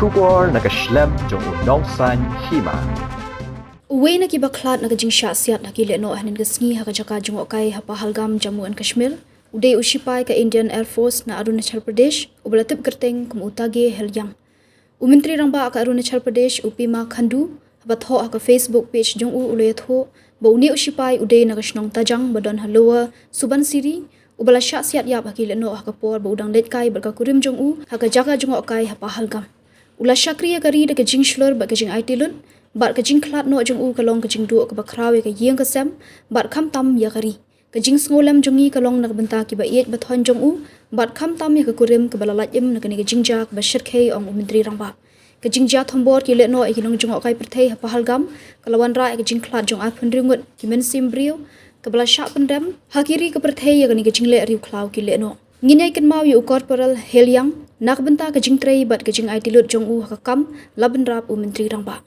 Shubor nakaslem jong unongsan Hima. Uwei na kiba Khlad na Jingsiat na Lehnoh hanin gasngi ha kajaka jong okai ha Pahalgam Jammu and Kashmir. Uday Shipai ka Indian Air Force na Arunachal Pradesh ubalatip gerteng kum utage helyang. Umentri rangba ka Arunachal Pradesh upima khandu batho ka Facebook page jong ulayatho bauni Shipai uday na kashnong tajang badon halowa suban siri ubala sya siat yap ha Lehnoh ha kapor baudang letkai berka kurim jong ha kajaka jong okai ha Pahalgam. Ula syakriya kari da kajing shlur ba kajing aitilun bar kajing Khlad no jong kalong kajing du ka bakrawe ka yeng kasem bar kham tam ya kari kajing sngolam jongi kalong nak benta ki ba iet bathon jong bar kham tam ya ka kurim ka balalat im nak ni kajing jak ba shirkhei ong umintri rangba kajing ja thombor ki Lehnoh ki nong jong kai perthei ha Pahalgam kalawan ra kajing Khlad jong a phunringut ki men sim brio ka bala sya pendam hakiri ka perthei ya ka ni kajing le riu khlau ki Lehnoh nginai kan mau yu corporal helyang nak benta kajing trei bat kajing ai tilut jong ka kam laban rap menteri rangba.